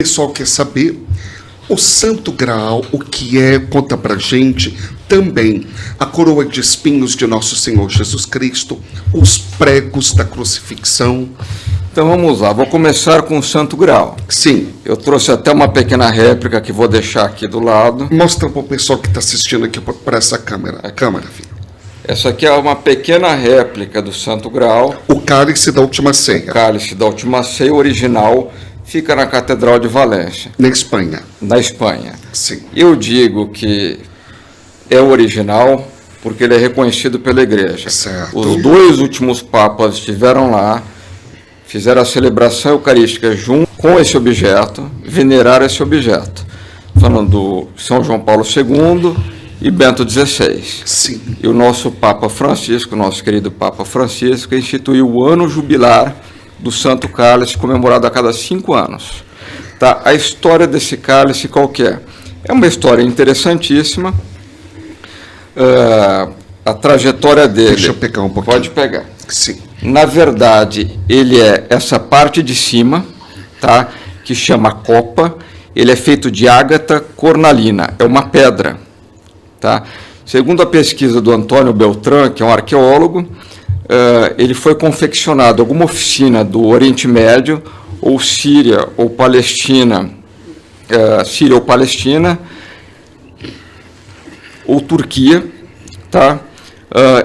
O pessoal quer saber o Santo Graal, o que é, conta pra gente. Também a coroa de espinhos de Nosso Senhor Jesus Cristo, os pregos da crucifixão. Então vamos lá, vou começar com o Santo Graal. Sim. Eu trouxe até uma pequena réplica que vou deixar aqui do lado. Mostra para o pessoal que está assistindo aqui para essa câmera. A câmera, filho. Essa aqui é uma pequena réplica do Santo Graal. O cálice da última ceia. O cálice da última ceia original fica na Catedral de Valência. Na Espanha. Na Espanha. Sim. Eu digo que é original porque ele é reconhecido pela Igreja. Certo. Os dois últimos papas estiveram lá, fizeram a celebração eucarística junto com esse objeto, veneraram esse objeto. Falando do São João Paulo II e Bento XVI. Sim. E o nosso Papa Francisco, nosso querido Papa Francisco, instituiu o ano jubilar do Santo Cálice, comemorado a cada 5 anos. Tá? A história desse cálice qual que é? É uma história interessantíssima. A trajetória dele... Deixa eu pegar um pouquinho. Pode pegar. Sim. Na verdade, ele é essa parte de cima, tá? Que chama copa. Ele é feito de ágata cornalina, é uma pedra. Tá? Segundo a pesquisa do Antônio Beltrán, que é um arqueólogo, ele foi confeccionado em alguma oficina do Oriente Médio, ou Síria ou Palestina, ou Turquia, tá?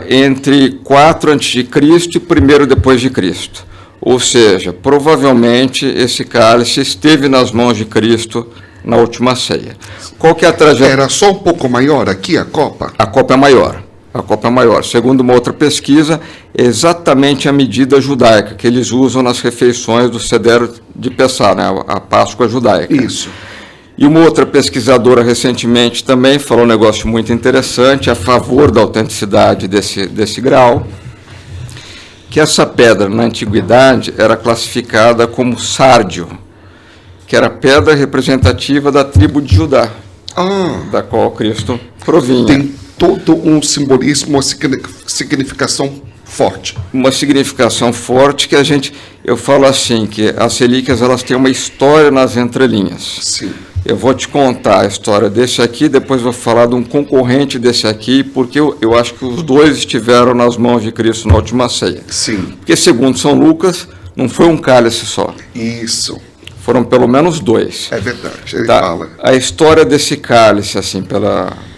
Entre 4 a.C. e 1º depois de Cristo. Ou seja, provavelmente esse cálice esteve nas mãos de Cristo na última ceia. Qual que é a trajetória? Era só um pouco maior aqui a copa? A copa é maior. A copa é maior. Segundo uma outra pesquisa, é exatamente a medida judaica que eles usam nas refeições do Seder de Pessah, né? A Páscoa judaica. Isso. E uma outra pesquisadora recentemente também falou um negócio muito interessante a favor da autenticidade desse grau, que essa pedra, na antiguidade, era classificada como sárdio, que era a pedra representativa da tribo de Judá, da qual Cristo provinha. Tem todo um simbolismo, uma significação forte. Uma significação forte que eu falo assim, que as relíquias elas têm uma história nas entrelinhas. Sim. Eu vou te contar a história desse aqui, depois vou falar de um concorrente desse aqui, porque eu acho que os dois estiveram nas mãos de Cristo na última ceia. Sim. Porque, segundo São Lucas, não foi um cálice só. Isso. Foram pelo menos 2. É verdade, ele tá? fala. A história desse cálice, assim,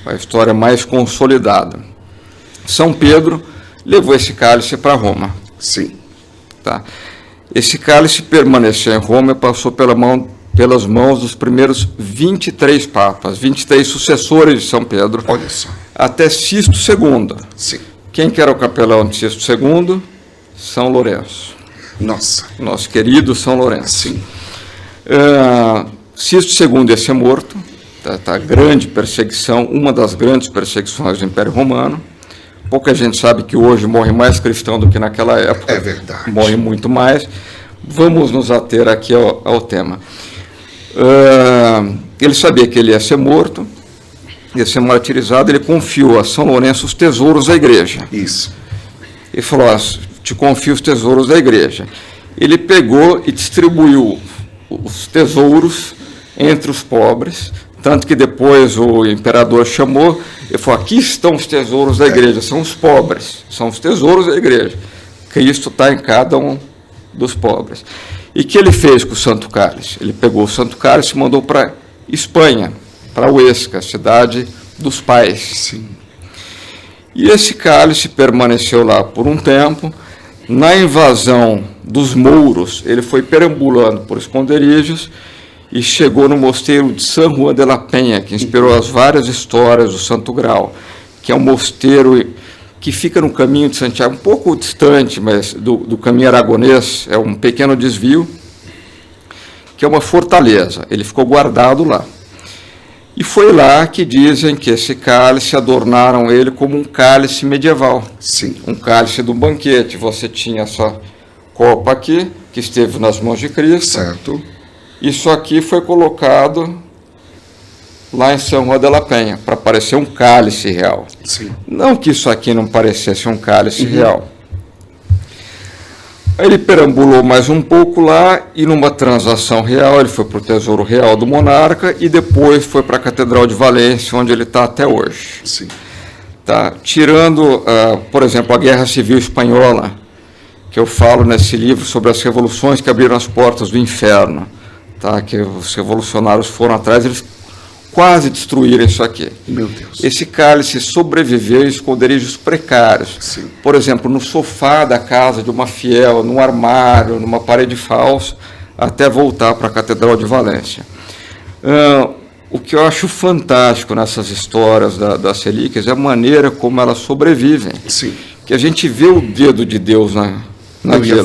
a história mais consolidada. São Pedro levou esse cálice para Roma. Sim. Tá? Esse cálice permaneceu em Roma e passou pelas mãos dos primeiros 23 papas, 23 sucessores de São Pedro. Olha só. Até Sisto II. Sim. Quem que era o capelão de Sisto II? São Lourenço. Nossa. Nosso querido São Lourenço. Sim. Sisto II ia ser morto. Tá, grande perseguição, uma das grandes perseguições do Império Romano. Pouca gente sabe que hoje morre mais cristão do que naquela época. É verdade. Morre muito mais. Vamos nos ater aqui ao tema. Ele sabia que ele ia ser morto, ia ser martirizado, ele confiou a São Lourenço os tesouros da igreja. Isso. Ele falou, te confio os tesouros da igreja. Ele pegou e distribuiu os tesouros entre os pobres, tanto que depois o imperador chamou, ele falou, aqui estão os tesouros da igreja, são os pobres, são os tesouros da igreja. Cristo está em cada um dos pobres. E o que ele fez com o Santo Cálice? Ele pegou o Santo Cálice e mandou para Espanha, para Huesca, cidade dos pais. Sim. E esse cálice permaneceu lá por um tempo. Na invasão dos mouros, ele foi perambulando por esconderijos e chegou no mosteiro de San Juan de la Peña, que inspirou as várias histórias do Santo Graal, que é um mosteiro que fica no caminho de Santiago, um pouco distante, mas do caminho aragonês, é um pequeno desvio, que é uma fortaleza. Ele ficou guardado lá. E foi lá que dizem que esse cálice adornaram ele como um cálice medieval. Sim. Um cálice do banquete. Você tinha essa copa aqui, que esteve nas mãos de Cristo. Certo. Isso aqui foi colocado lá em São Juan de la Peña, para parecer um cálice real. Sim. Não que isso aqui não parecesse um cálice real. Ele perambulou mais um pouco lá e numa transação real ele foi para o Tesouro Real do Monarca e depois foi para a Catedral de Valência, onde ele está até hoje. Sim. Tá? Tirando, por exemplo, a Guerra Civil Espanhola, que eu falo nesse livro sobre as revoluções que abriram as portas do inferno, tá? Que os revolucionários foram atrás, eles quase destruíram isso aqui. Meu Deus. Esse cálice sobreviveu em esconderijos precários. Sim. Por exemplo, no sofá da casa de uma fiel, num armário, numa parede falsa, até voltar para a Catedral de Valência. O que eu acho fantástico nessas histórias das relíquias é a maneira como elas sobrevivem. Sim. Que a gente vê o dedo de Deus naquilo.